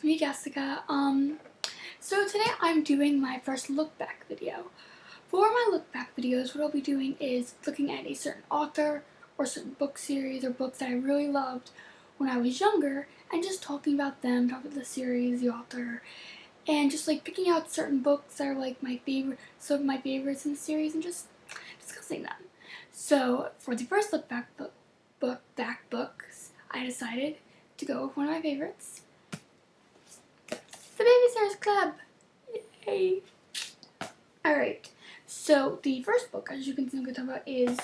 it's me, Jessica. So today I'm doing my first look back video. For my look back videos, what I'll be doing is looking at a certain author or certain book series or books that I really loved when I was younger and just talking about them, talking about the series, the author, and just like picking out certain books that are like my favorite, some of my favorites in the series and just discussing them. So for the first look back books, I decided to go with one of my favorites, The Babysitter's Club. Yay! Alright, so the first book, as you can see, I'm going to talk about is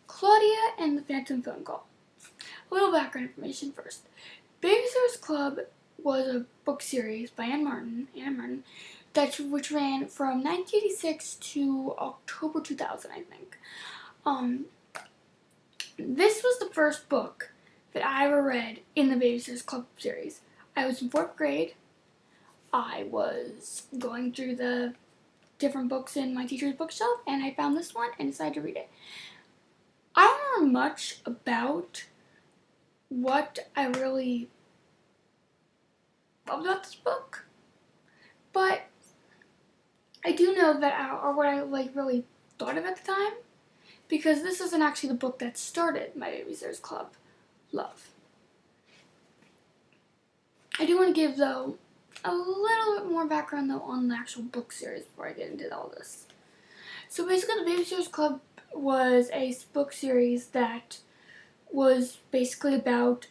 Claudia and the Phantom Phone Call. A little background information first. Babysitter's Club was a book series by Anne Martin, which ran from 1986 to October 2000, I think. This was the first book that I ever read in the Babysitter's Club series. I was in 4th grade. I was going through the different books in my teacher's bookshelf, and I found this one and decided to read it. I don't remember much about what I really loved about this book, but I do know that, or what I really thought of at the time, because this isn't actually the book that started my Babysitter's Club love. I do want to give, though, a little bit more background, though, on the actual book series before I get into all this. So basically, the Babysitter's Club was a book series that was basically about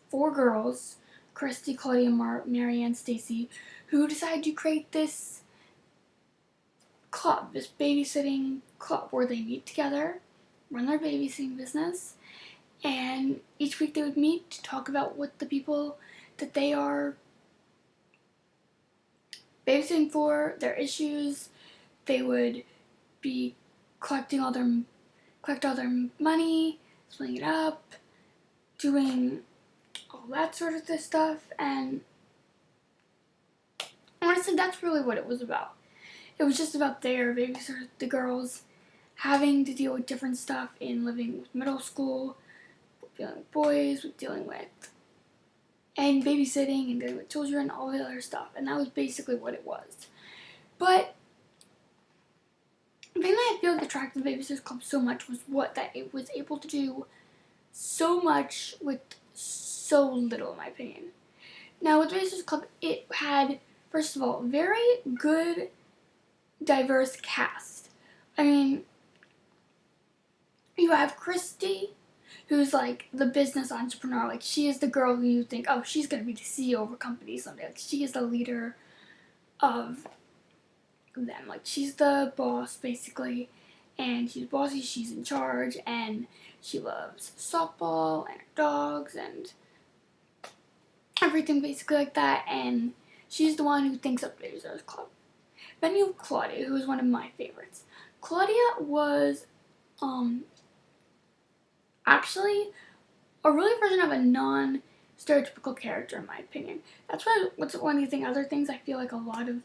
4 girls, Christy, Claudia, Marian, Stacy, who decided to create this club, this babysitting club, where they meet together, run their babysitting business, and each week they would meet to talk about what the people that they are babysitting for, their issues. They would be collect all their money, splitting it up, doing all that sort of stuff, and honestly, that's really what it was about. It was just about their babysitter, the girls, having to deal with different stuff in living with middle school, with dealing with boys, with dealing with and babysitting and dealing with children, all the other stuff, and that was basically what it was. But the thing that I feel like attracted the Babysitter's Club so much was that it was able to do so much with so little, in my opinion. Now, with the Babysitter's Club, it had, first of all, very good, diverse cast. I mean, you have Christy, who's like the business entrepreneur. Like, she is the girl who you think, oh, she's going to be the CEO of a company someday. Like, she is the leader of them. Like, she's the boss, basically. And she's bossy, she's in charge, and she loves softball and her dogs and everything basically like that. And she's the one who thinks up the Babysitter's Club. Then you have Claudia, who is one of my favorites. Claudia was, actually a really version of a non-stereotypical character, in my opinion. That's what's one of the other things I feel like a lot of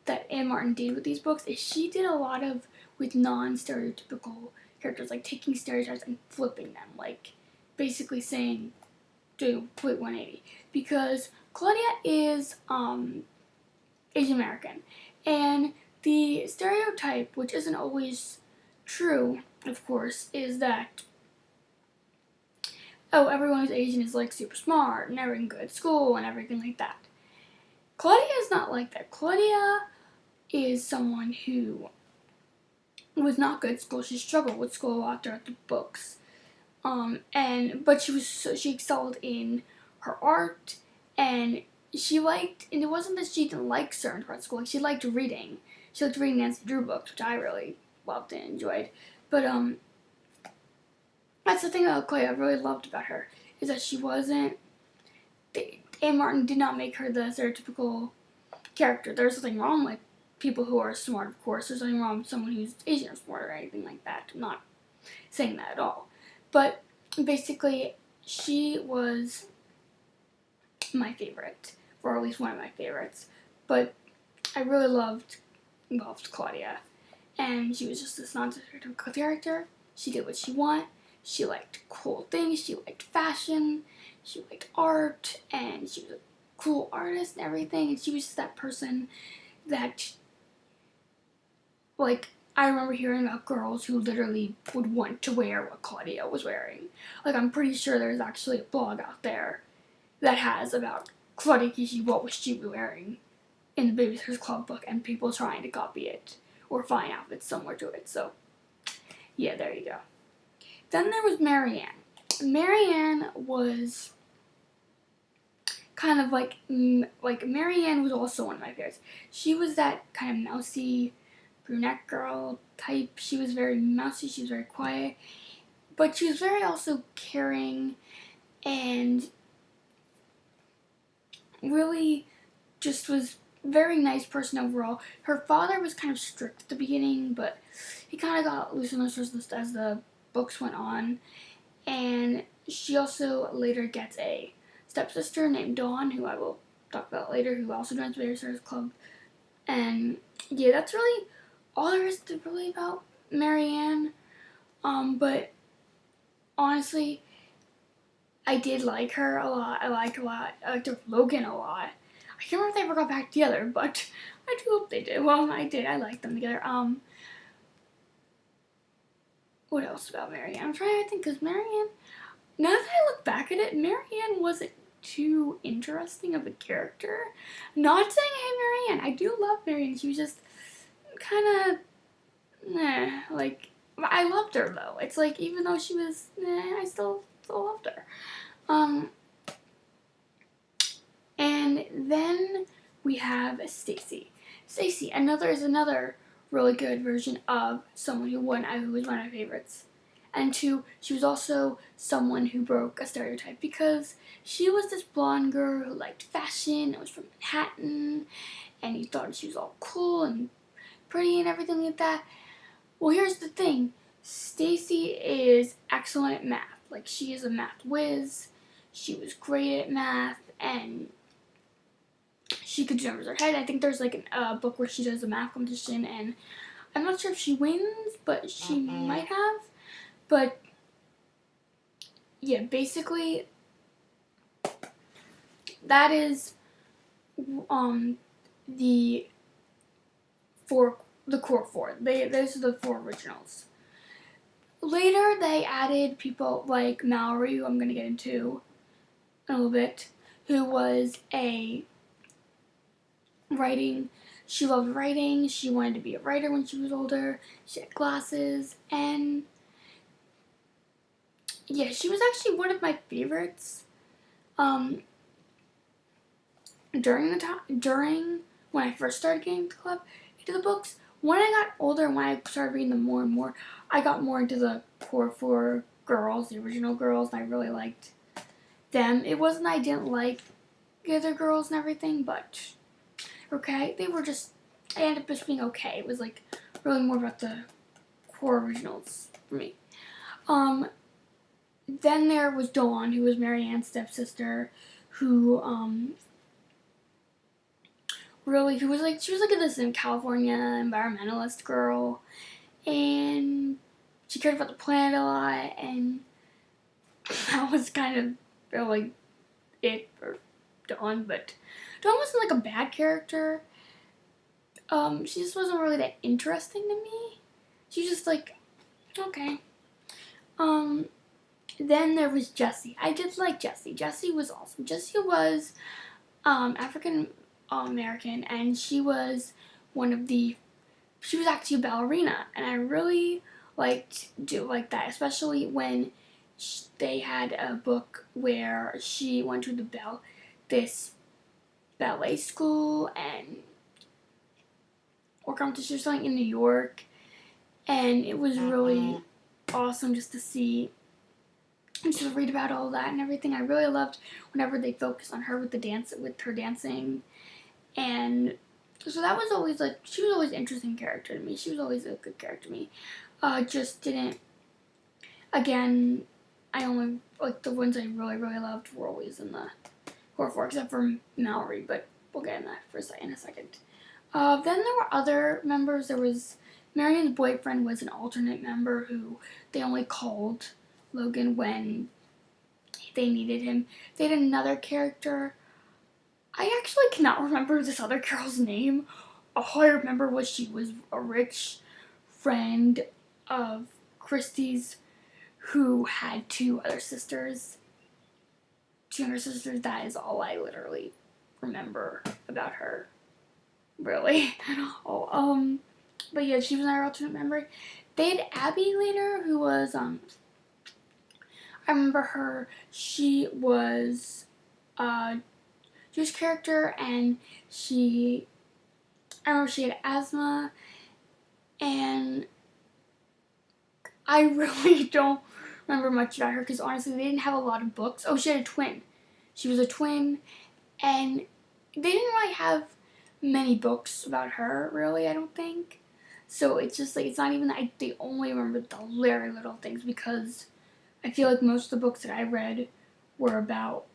that Anne Martin did with these books is she did a lot of with non-stereotypical characters, like taking stereotypes and flipping them, like basically saying do complete 180. Because Claudia is Asian American, and the stereotype, which isn't always true, of course, is that oh, everyone who's Asian is like super smart and everything good at school and everything like that. Claudia is not like that. Claudia is someone who was not good at school. She struggled with school a lot throughout the books. But she excelled in her art, and and it wasn't that she didn't like certain parts of school. Like, she liked reading. She liked reading Nancy Drew books, which I really loved and enjoyed. But that's the thing about Claudia I really loved about her, is that she wasn't, Anne Martin did not make her the stereotypical character. There's nothing wrong with people who are smart, of course. There's nothing wrong with someone who's Asian or smart or anything like that. I'm not saying that at all. But basically, she was my favorite, or at least one of my favorites. But I really loved Claudia. And she was just this non-stereotypical character. She did what she wanted. She liked cool things. She liked fashion. She liked art. And she was a cool artist and everything, and she was just that person that, like, I remember hearing about girls who literally would want to wear what Claudia was wearing. Like, I'm pretty sure there's actually a blog out there that has about Claudia Kishi, what was she wearing in the Babysitters Club book, and people trying to copy it or find outfits similar to it. So, yeah, there you go. Then there was Marian. Marian was kind of like Marian was also one of my favorites. She was that kind of mousy brunette girl type. She was very mousy, she was very quiet, but she was very also caring and really just was very nice person overall. Her father was kind of strict at the beginning, but he kind of got looser and looser as the books went on. And she also later gets a stepsister named Dawn, who I will talk about later, who also joins the Babysitters Club. And yeah, that's really all there is to really about Marian. But honestly, I did like her a lot. I liked Logan a lot. I can't remember if they ever got back together, but I do hope they did. Well, I did. I liked them together. What else about Marian? I'm trying to think, because Marian, now that I look back at it, Marian wasn't too interesting of a character. Not saying I hate Marian. I do love Marian. She was just kind of, like, I loved her, though. It's like, even though she was, I still loved her. And then we have Stacy. Stacy, is another really good version of someone who was one of my favorites. And two, she was also someone who broke a stereotype because she was this blonde girl who liked fashion and was from Manhattan, and you thought she was all cool and pretty and everything like that. Well, here's the thing. Stacy is excellent at math. Like, she is a math whiz. She was great at math, and she could do numbers in her head. I think there's like a book where she does a math competition, and I'm not sure if she wins, but she might have. But yeah, basically that is the core four. Those are the four originals. Later they added people like Mallory, who I'm gonna get into in a little bit, who was she loved writing, she wanted to be a writer when she was older, she had glasses, and yeah, she was actually one of my favorites during when I first started getting into the books. When I got older and when I started reading them more and more, I got more into the core four girls, the original girls, and I really liked them. It wasn't I didn't like the other girls and everything, but okay, they ended up just being okay. It was like really more about the core originals for me. Then there was Dawn, who was Marian's stepsister, who she was like this in California environmentalist girl, and she cared about the planet a lot, and that was kind of really it for Dawn. But Dawn wasn't like a bad character. She just wasn't really that interesting to me. She was just like, okay. Then there was Jessie. I did like Jessie. Jessie was awesome. Jessie was African American, and she was actually a ballerina, and I really liked that, especially when they had a book where she went to this ballet school and or competition or something in New York, and it was really awesome just to see and just read about all that and everything. I really loved whenever they focused on her with her dancing, and so that was always she was always an interesting character to me. She was always a good character to me. Just didn't. Again, I only the ones I really loved were always in the core four, except for Mallory. But we'll get in that in a second. Then there were other members. There was Marian's boyfriend was an alternate member who they only called Logan when they needed him. They had another character. I actually cannot remember this other girl's name. All I remember was she was a rich friend of Christy's who had two other sisters. Two younger sisters. That is all I literally remember about her. Really. Oh, but yeah, she was our alternate memory. They had Abby later, who was, I remember her. She was a Jewish character, and I remember she had asthma, and I really don't remember much about her, because honestly, they didn't have a lot of books. Oh, she had a twin. She was a twin, and they didn't really have many books about her, really, I don't think. So it's just like, it's not even that they only remember the very little things, because I feel like most of the books that I read were about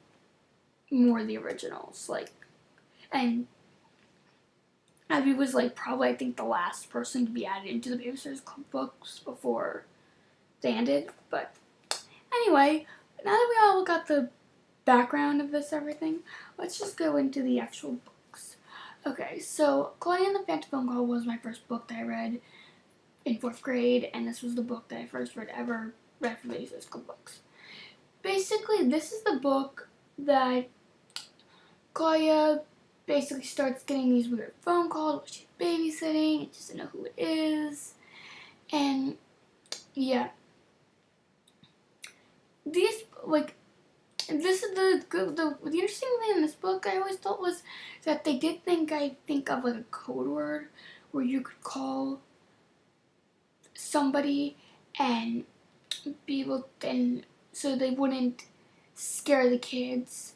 more of the originals, like, and Abby was like probably, I think, the last person to be added into the Babysitters Club books before they ended. But anyway, now that we all got the background of this everything, let's just go into the actual books. Okay, so Claudia and the Phantom Phone Call was my first book that I read in 4th grade, and this was the book that I first read for Babysitters Club books. Basically, this is the book that Claudia basically starts getting these weird phone calls while she's babysitting and doesn't know who it is. And yeah, these, like, this is the interesting thing in this book I always thought was that they did think of like a code word where you could call somebody and be able to, and so they wouldn't scare the kids,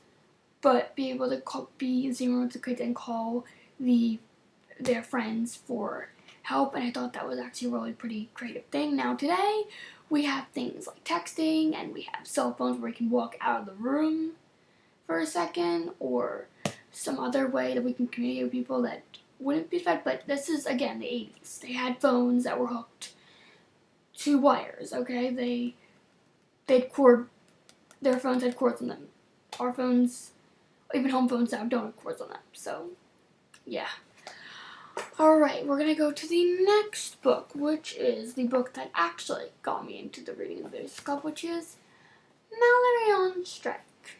but be able to be in the same room with the kids and call their friends for help. And I thought that was actually a really pretty creative thing. Now today, we have things like texting, and we have cell phones where we can walk out of the room for a second, or some other way that we can communicate with people that wouldn't be fed. But this is, again, the 80s. They had phones that were hooked to wires, okay? Their phones had cords on them. Our phones, even home phones now, don't have cords on them. So, yeah. Alright, we're going to go to the next book, which is the book that actually got me into the reading of the Babysitters Club, which is Mallard on Strike.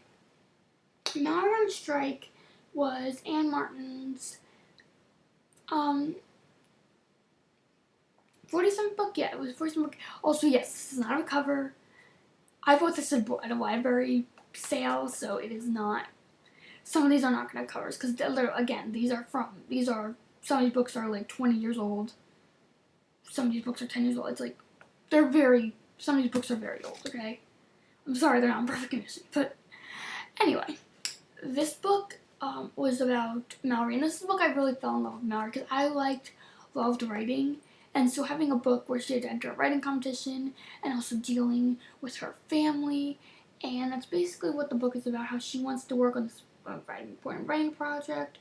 Mallard on Strike was Anne Martin's 47th book. Yeah, it was 47th book. Also, yes, this is not a cover. I bought this at a library sale, so it is not. Some of these are not going to covers, because again, some of these books are like 20 years old. Some of these books are 10 years old. It's like, some of these books are very old, okay? I'm sorry they're not in perfect condition. But anyway, this book was about Mallory. And this is the book I really fell in love with Mallory, because I loved writing. And so having a book where she had to enter a writing competition and also dealing with her family. And that's basically what the book is about, how she wants to work on this important writing project.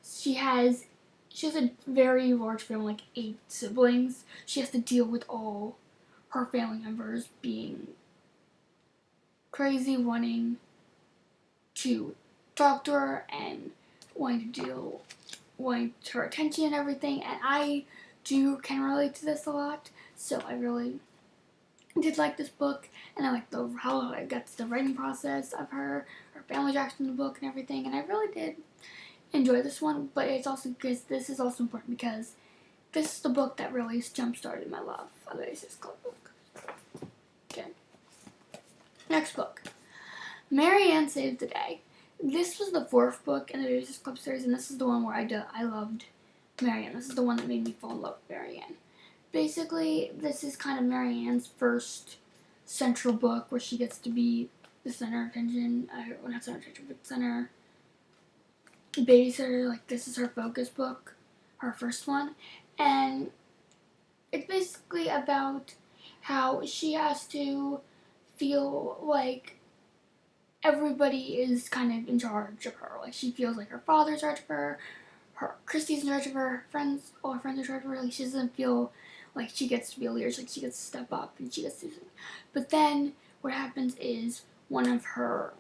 She has a very large family, like 8 siblings. She has to deal with all her family members being crazy, wanting to talk to her and wanting her attention and everything. And I can relate to this a lot, so I really did like this book, and I liked how I got to the writing process of her family reaction to the book and everything, and I really did enjoy this one. But it's also because this is also important, because this is the book that really jump-started my love of the Babysitters Club book. Okay. Next book. Marian Saves the Day. This was the 4th book in the Babysitters Club series, and this is the one where I loved Marian. This is the one that made me fall in love with Marian. Basically, this is kind of Marian's first central book where she gets to be the center of attention. Well, not center of attention, but center babysitter. Like, this is her focus book, her first one. And it's basically about how she has to feel like everybody is kind of in charge of her. Like, she feels like her father's in charge of her, Christy's in charge of her, all her friends are in charge of her. Like, she doesn't feel like she gets to be a leader. Like, she gets to step up and she gets to do something. But then what happens is one of her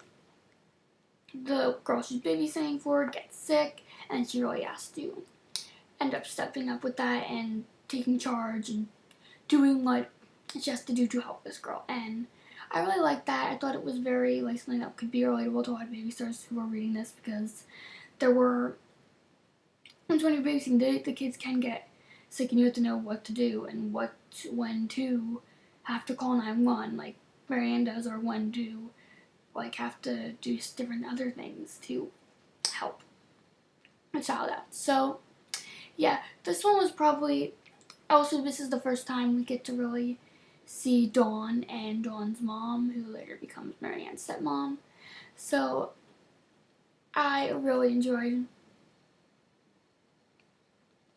the girl she's babysitting for gets sick, and she really has to end up stepping up with that and taking charge and doing what she has to do to help this girl. And I really liked that. I thought it was very like something that could be relatable to a lot of babysitters who are reading this, because there were times when you're babysitting, the kids can get sick and you have to know what to do and when to have to call 911 like Marian does, or when to like have to do different other things to help a child out. So yeah, this one was probably, also this is the first time we get to really see Dawn and Dawn's mom, who later becomes Marianne's stepmom. So I really enjoyed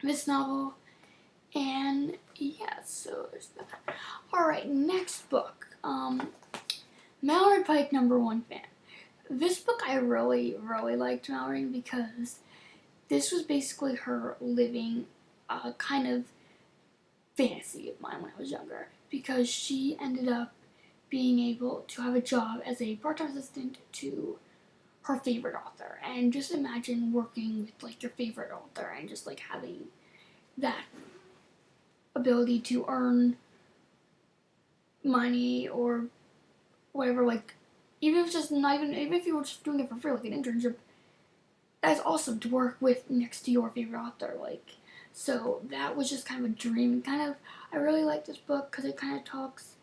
this novel, and yeah, so there's that. Alright, next book. Mallard Pipe #1 fan. This book I really liked Mallory, because this was basically her living a kind of fantasy of mine when I was younger, because she ended up being able to have a job as a part-time assistant to her favorite author. And just imagine working with like your favorite author and just like having that ability to earn money or whatever, like even if it's just not even if you were just doing it for free, like an internship. That's awesome to work with next to your favorite author. Like, so that was just kind of a dream. Kind of, I really like this book because it kind of talks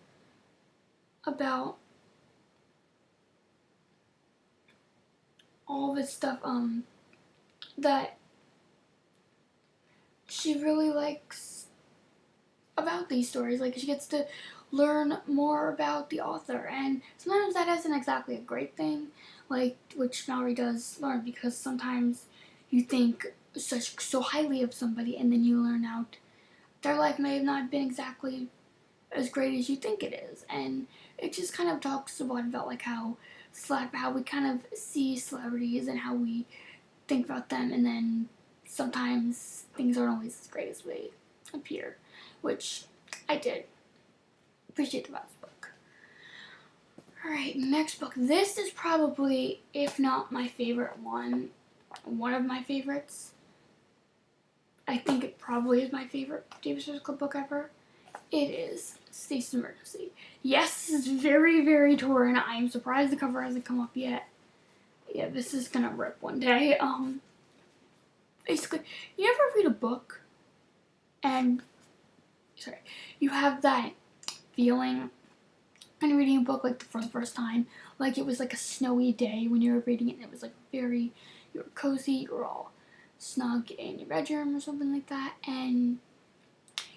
about all this stuff that she really likes about these stories. Like, she gets to learn more about the author, and sometimes that isn't exactly a great thing, like, which Mallory does learn, because sometimes you think so highly of somebody and then you learn out their life may have not been exactly as great as you think it is. And it just kind of talks a lot about like how we kind of see celebrities and how we think about them, and then sometimes things aren't always as great as they appear, which I did appreciate about this book. Alright, next book. This is probably, if not my favorite one of my favorites. I think it probably is my favorite Davis Club book ever. It is Stacy's Emergency. Yes, this is very torn. I'm surprised the cover hasn't come up yet. Yeah, this is gonna rip one day. Basically, you ever read a book and you have that feeling when reading a book like for the first time, like it was like a snowy day when you were reading it, and it was like you were cozy, you were all snug in your bedroom or something like that, and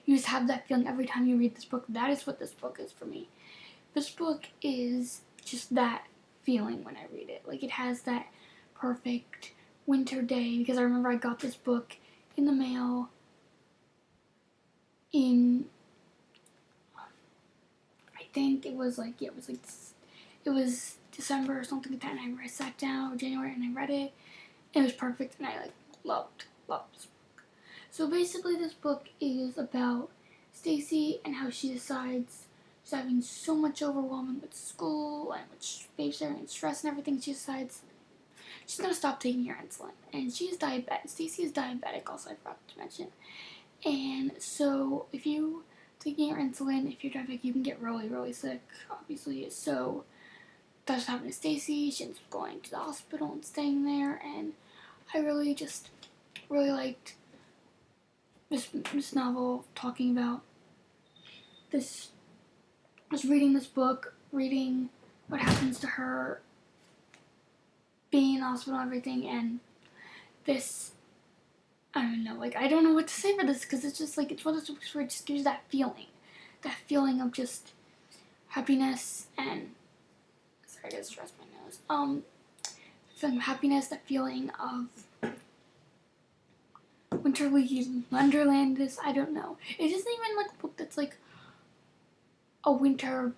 you just have that feeling every time you read this book. That is what this book is for me. This book is just that feeling when I read it. Like, it has that perfect winter day, because I remember I got this book in the mail in, I think it was December or something like that, and I sat down, or January, and I read it. It was perfect, and I like loved this book. So basically, this book is about Stacy and how she decides she's having so much overwhelming with school and with babysitting and stress and everything. She decides she's gonna stop taking her insulin, and she's diabetic. Stacy is diabetic, also, I forgot to mention. And so if you taking your insulin, if you're diabetic, you can get really sick, obviously. So that's what happened to Stacy. She ends up going to the hospital and staying there, and I really liked this novel, talking about this. Just reading this book, reading what happens to her, being in the hospital and everything, and this, I don't know, like, I don't know what to say for this, because it's just like, it's one of those books where it just gives you that feeling of just happiness and, sorry, I just stressed my nose, feeling of happiness, that feeling of Wonderland is, I don't know. It isn't even like a book that's like a winter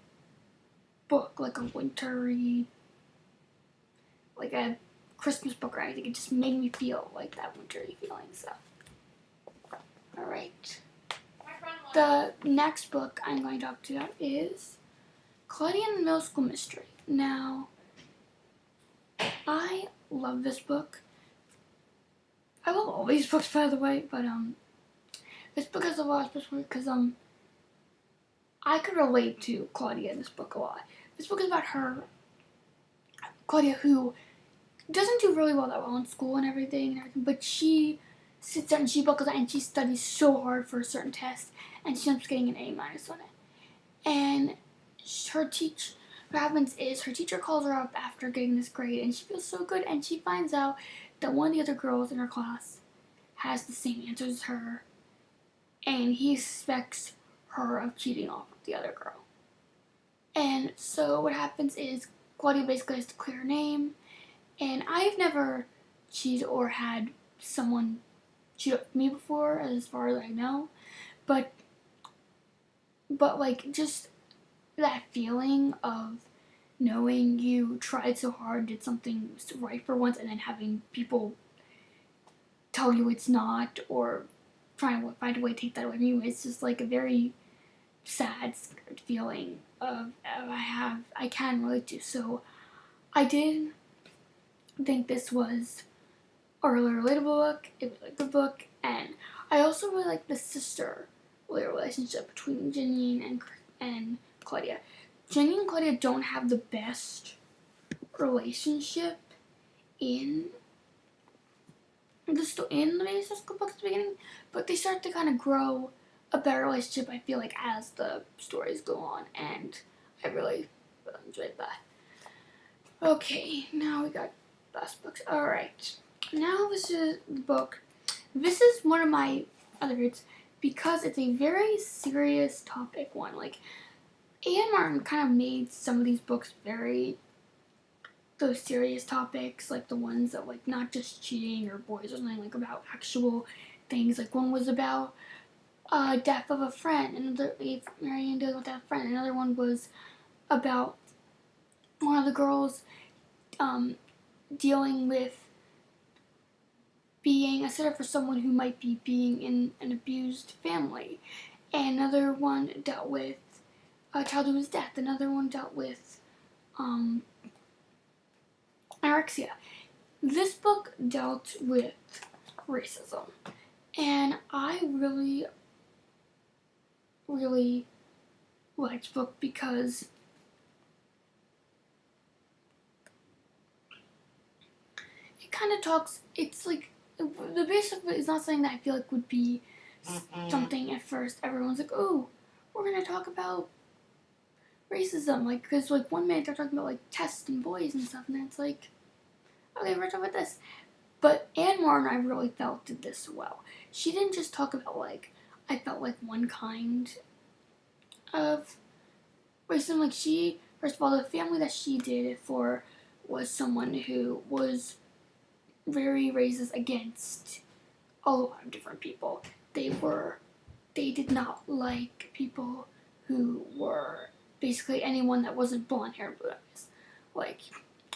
book, like a wintry, like a Christmas book or anything. It just made me feel like that wintry feeling, so. Alright. The next book I'm going to talk to you about is Claudia and the Middle School Mystery. Now, I love this book. I love all these books, by the way, but this book has a lot of special because I could relate to Claudia in this book a lot. This book is about her, Claudia, who doesn't do really well in school and everything, but she sits down and she buckles down and she studies so hard for a certain test, and she ends up getting an A minus on it. And what happens is her teacher calls her up after getting this grade, and she feels so good, and she finds out that one of the other girls in her class has the same answers as her, and he suspects her of cheating off with the other girl. And so what happens is Claudia basically has to clear her name, and I've never cheated or had someone cheat with me before, as far as I know, but like just that feeling of knowing you tried so hard, did something right for once, and then having people tell you it's not, or trying to find a way to take that away from you, it's just like a very sad, scared feeling of I can relate to. So I did think this was a really relatable book. It was a good book, and I also really like the sister relationship between Janine and Claudia. Janine and Claudia don't have the best relationship in the basis book at the beginning, but they start to kind of grow a better relationship, I feel like, as the stories go on, and I really enjoyed that. Okay, now we got last books. Alright, now this is the book. This is one of my other favorites because it's a very serious topic one. Like, Anne Martin kind of made some of these books those serious topics, like the ones that, like, not just cheating or boys or something, like about actual things. Like, one was about death of a friend, another, if Marian deals with that friend. Another one was about one of the girls dealing with being a sitter for someone who might be being in an abused family. And another one dealt with a child who was deaf. Another one dealt with anorexia. This book dealt with racism, and I really, really liked the book because it kind of talks, it's like, the basic of it is not something that I feel like would be something at first everyone's like, oh, we're going to talk about racism, like, because, like, 1 minute they're talking about, like, tests and boys and stuff, and then it's like, okay, we're talking about this. But Anne Martin, I really felt, did this well. She didn't just talk about, like, I felt like one kind of racism. Like, she, first of all, the family that she did it for was someone who was very racist against a lot of different people. They did not like people who were basically anyone that wasn't blonde hair and blue eyes. Like,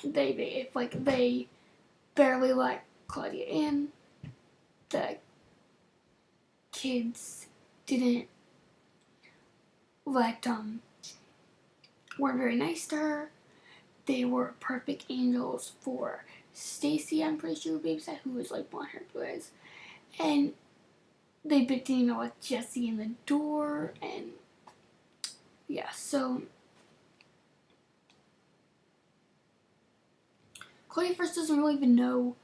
they barely let Claudia in. The kids didn't weren't very nice to her. They were perfect angels for Stacy, I'm pretty sure, babysat, who was like blonde hair, blue eyes. And they didn't even let Jessie in the door, and yeah, so Claudia first doesn't really even know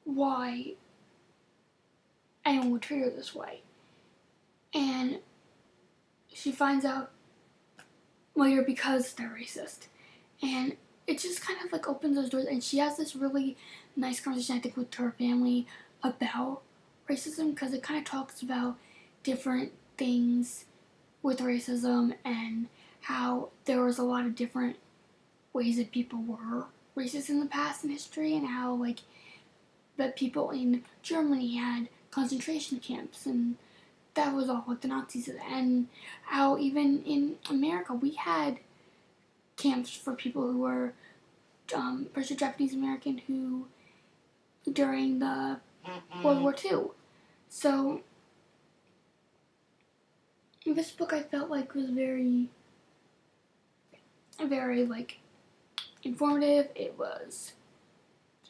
why anyone would treat her this way. And she finds out later because they're racist. And it just kind of like opens those doors, and she has this really nice conversation, I think, with her family about racism, because it kind of talks about different things with racism and how there was a lot of different ways that people were racist in the past in history, and how, like, that people in Germany had concentration camps, and that was all what the Nazis did, and how even in America we had camps for people who were British Japanese American who during the World War II. So this book I felt like was very, very like informative, it was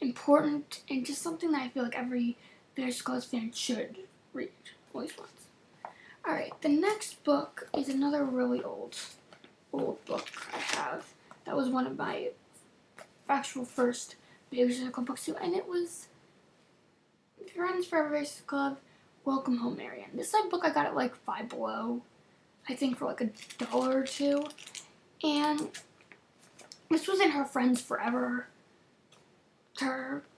important, and just something that I feel like every Bears Club fan should read at least once. Alright, the next book is another really old book I have. That was one of my actual first Babysitter Club books too, and it was Friends Forever Babysitter Club, Welcome Home, Marian. This is a book I got at like Five Below, I think for like $1 or $2, and this was in her Friends Forever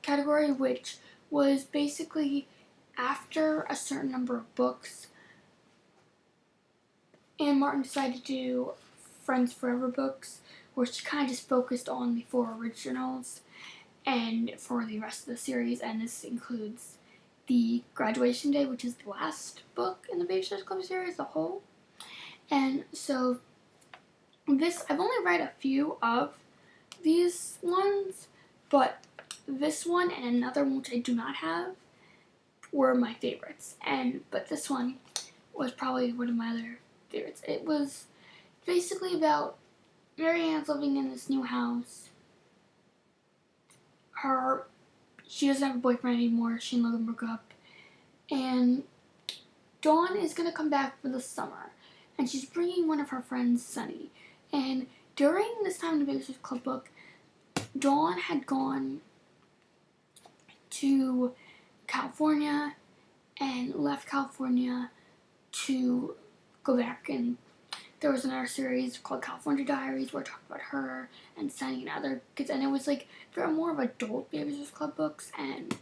category, which was basically after a certain number of books, and Martin decided to do Friends Forever books, where she kind of just focused on the 4 originals and for the rest of the series, and this includes the Graduation Day, which is the last book in the Babysitters Club series, the whole. And so this, I've only read a few of these ones, but this one and another one which I do not have were my favorites. But this one was probably one of my other favorites. It was basically about Marianne's living in this new house. She doesn't have a boyfriend anymore. She and Logan broke up. And Dawn is going to come back for the summer. And she's bringing one of her friends, Sunny. And during this time in the Babysitters Club book, Dawn had gone to California and left California to go back, and there was another series called California Diaries where it talked about her and Sunny and other kids, and it was like there were more of adult Babysitters Club books, and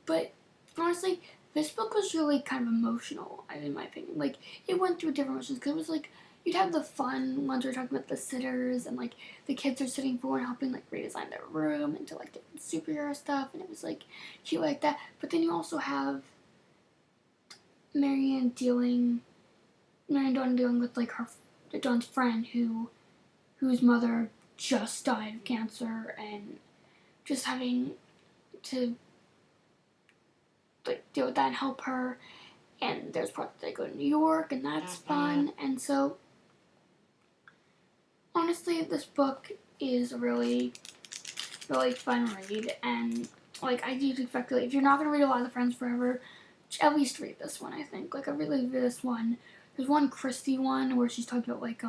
but honestly, this book was really kind of emotional, in my opinion. Like, it went through different emotions, because it was like, you'd have the fun ones where we're talking about the sitters, and like, the kids are sitting for and helping like redesign their room into like different superhero stuff, and it was like cute like that. But then you also have Marian Dawn dealing with like Dawn's friend whose mother just died of cancer, and just having to like deal with that and help her. And there's parts that they go to New York, and that's fun. And so honestly, this book is a really, really fun read, and like I do expect, if you're not gonna read a lot of the Friends Forever, at least read this one. I think I really read this one. There's one Christy one where she's talking about like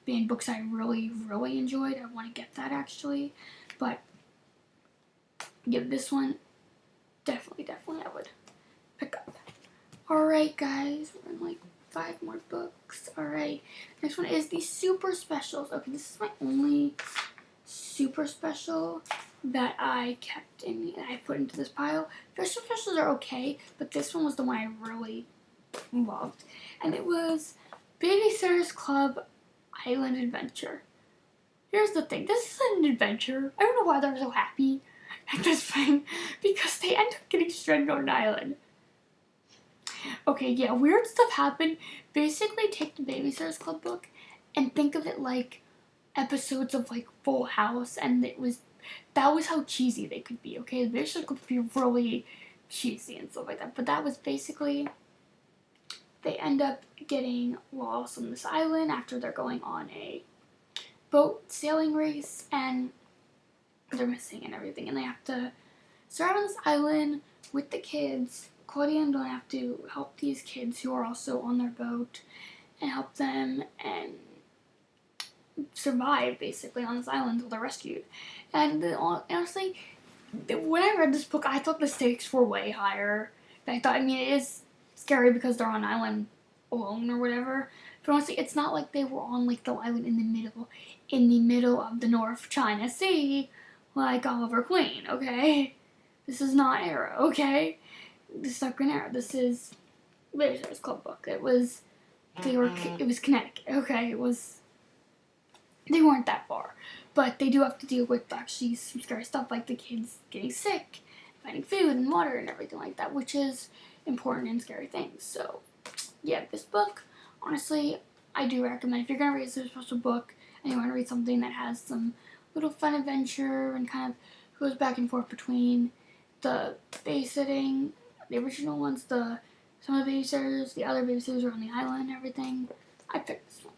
band books I really, really enjoyed. I want to get that actually, but yeah, this one definitely I would pick up. Alright guys, we're in like 5 more books. Alright, next one is the Super Specials. Okay, this is my only Super Special that I put into this pile. The Super Specials are okay, but this one was the one I really loved. And it was Babysitter's Club Island Adventure. Here's the thing, this is an adventure. I don't know why they're so happy at this point, because they end up getting stranded on an island. Okay, yeah, weird stuff happened. Basically, take the Babysitters Club book and think of it like episodes of like Full House, and that was how cheesy they could be. Okay, the Babysitters Club could be really cheesy and stuff like that, but that was basically, they end up getting lost on this island after they're going on a boat sailing race, and they're missing and everything, and they have to survive on this island with the kids. Claudia and Dawn have to help these kids who are also on their boat and help them and survive basically on this island until they're rescued. And honestly, when I read this book, I thought the stakes were way higher. I mean, it is scary because they're on an island alone or whatever. But honestly, it's not like they were on like the island in the middle of the North China Sea, like Oliver Queen. Okay, this is not Arrow. Okay. This is not Green Arrow. This is Babysitter's Club book. It was Connecticut. Okay, they weren't that far, but they do have to deal with actually some scary stuff, like the kids getting sick, finding food and water and everything like that, which is important and scary things. So yeah, this book, honestly, I do recommend. If you're gonna read a special book and you want to read something that has some little fun adventure and kind of goes back and forth between the babysitting, the original ones, some of the babysitters, the other babysitters are on the island and everything, I picked this one.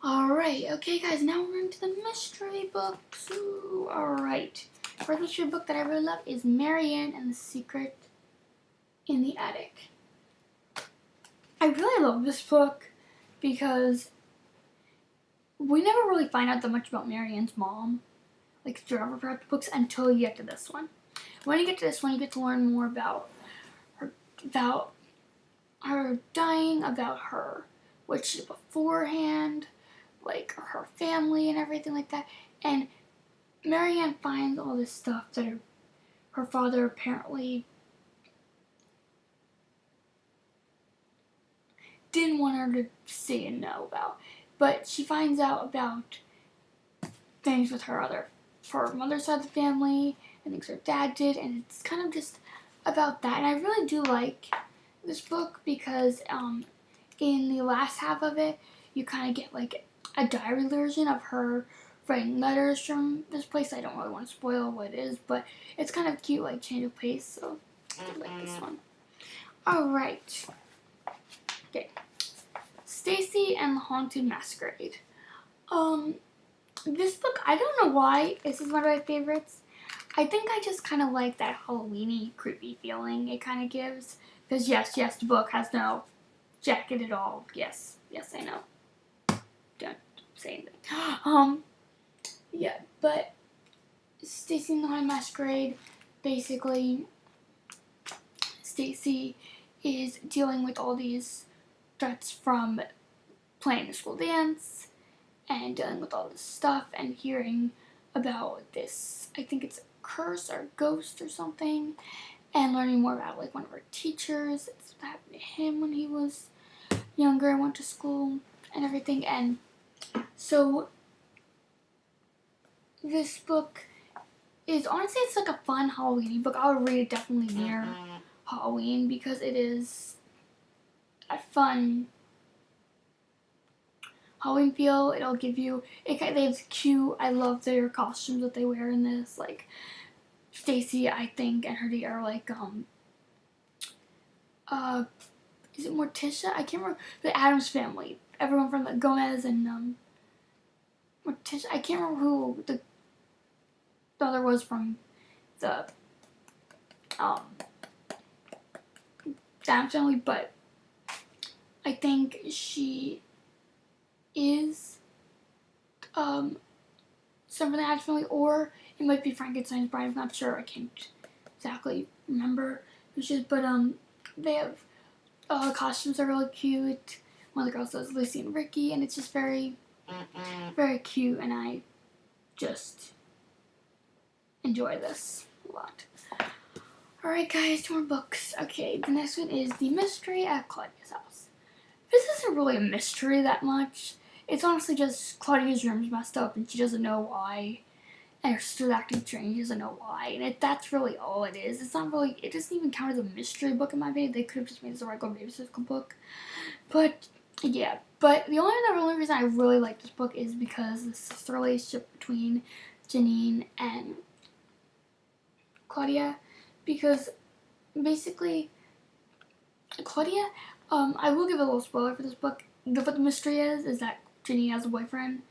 Alright, okay guys, now we're into the mystery books. Alright. First mystery book that I really love is Marian and the Secret in the Attic. I really love this book because we never really find out that much about throughout the books until you get to this one. When you get to this one, you get to learn more about her dying, about her, what she did beforehand, like her family and everything like that. And Marian finds all this stuff that her father apparently didn't want her to see and know about. But she finds out about things with her mother's side of the family and things her dad did, and it's kind of just about that. And I really do like this book because in the last half of it, you kind of get like a diary version of her writing letters from this place. I don't really want to spoil what it is, but it's kind of cute, like change of pace, so I like this one. Alright. Okay. Stacy and the Haunted Masquerade. This book, I don't know why this is one of my favorites. I think I just kind of like that Halloween-y, creepy feeling it kind of gives. Because yes, the book has no jacket at all. Yes, I know. Don't say anything. Yeah, but Stacy and the Haunted Masquerade, basically, Stacy is dealing with all these threats from playing the school dance and dealing with all this stuff and hearing about this, I think it's a curse or ghost or something, and learning more about like one of her teachers. It's what happened to him when he was younger and went to school and everything. And so this book is, honestly, it's like a fun Halloween book. I would read it definitely near Halloween because it is a fun Halloween feel. It'll give you, they have cute, I love their costumes that they wear in this. Like Stacy, I think, and her date are like is it Morticia? I can't remember. The Addams Family. Everyone from the Gomez and Morticia. I can't remember who the other was from the Addams Family, but I think she is some from the Addams Family, or it might be Frankenstein's bride. I'm not sure. I can't exactly remember who she is, but they have costumes are really cute. One of the girls does Lucy and Ricky, and it's just very, very cute, and I just enjoy this a lot. Alright guys, 2 more books. Okay, the next one is The Mystery at Claudia's House. This isn't really a mystery that much. It's honestly just Claudia's room's messed up and she doesn't know why. And her sister's acting strange, she doesn't know why. And that's really all it is. It's not really, it doesn't even count as a mystery book in my opinion. They could have just made this a regular Babysitter's Club book. But, yeah. But the only reason I really like this book is because the sister relationship between Janine and Claudia. Because, basically, Claudia, I will give a little spoiler for this book. What the mystery is that Janine has a boyfriend.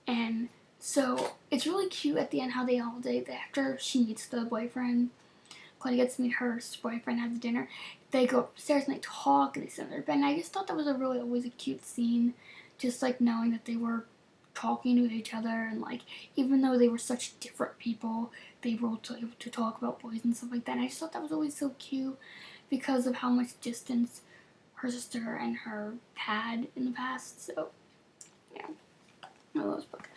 And so it's really cute at the end how they all date. After she meets the boyfriend, Claudia gets to meet her boyfriend, have the dinner. They go upstairs and they talk and they sit in their bed. And I just thought that was always a cute scene. Just like knowing that they were talking to each other, and like even though they were such different people, they were able to talk about boys and stuff like that. And I just thought that was always so cute because of how much distance her sister and her had in the past. So yeah, I love this book.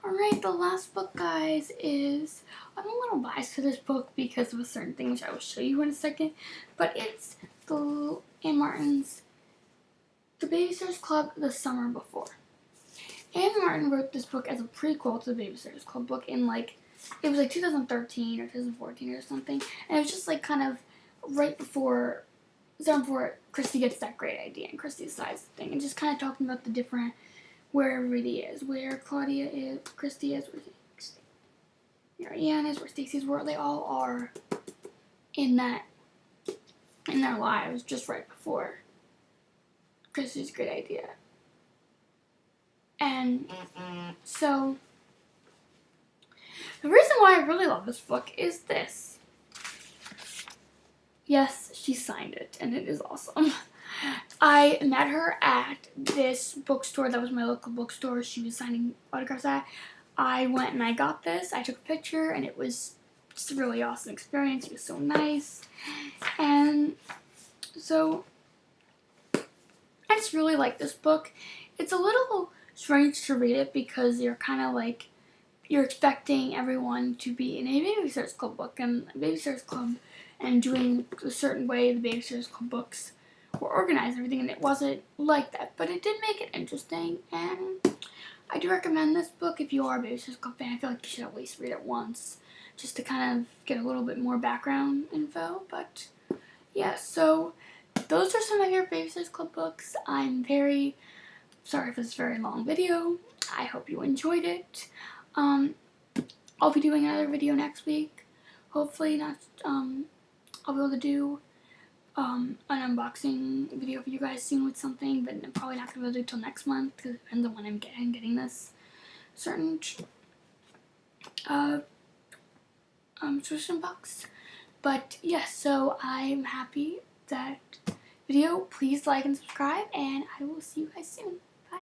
Alright, the last book, guys, is, I'm a little biased to this book because of a certain thing which I will show you in a second, but it's Anne Martin's The Babysitter's Club the Summer Before. Anne Martin wrote this book as a prequel to the Babysitter's Club book in it was 2013 or 2014 or something, and it was just kind of right before Christy gets that great idea and Christy decides the thing, and just kind of talking about the different, where everybody is, where Claudia is, Christy is, where Marian is, where Stacy is, where they all are in their lives just right before Christy's great idea. And so the reason why I really love this book is this. Yes, she signed it, and it is awesome. I met her at this bookstore that was my local bookstore. She was signing autographs at. I went and I got this. I took a picture, and it was just a really awesome experience. It was so nice. And so I just really like this book. It's a little strange to read it because you're kind of like, you're expecting everyone to be in a Babysitter's Club book and a Babysitter's Club and doing a certain way the Babysitter's Club books were organized and everything, and it wasn't like that. But it did make it interesting, and I do recommend this book if you are a Babysitter's Club fan. I feel like you should at least read it once just to kind of get a little bit more background info. But yeah, so those are some of your Babysitter's Club books. I'm very sorry for this very long video. I hope you enjoyed it. I'll be doing another video next week. Hopefully not, I'll be able to do an unboxing video for you guys soon with something, but I'm probably not going to be able to do it till next month because it depends on when I'm getting this certain subscription box. But yes, so I'm happy that video. Please like and subscribe, and I will see you guys soon.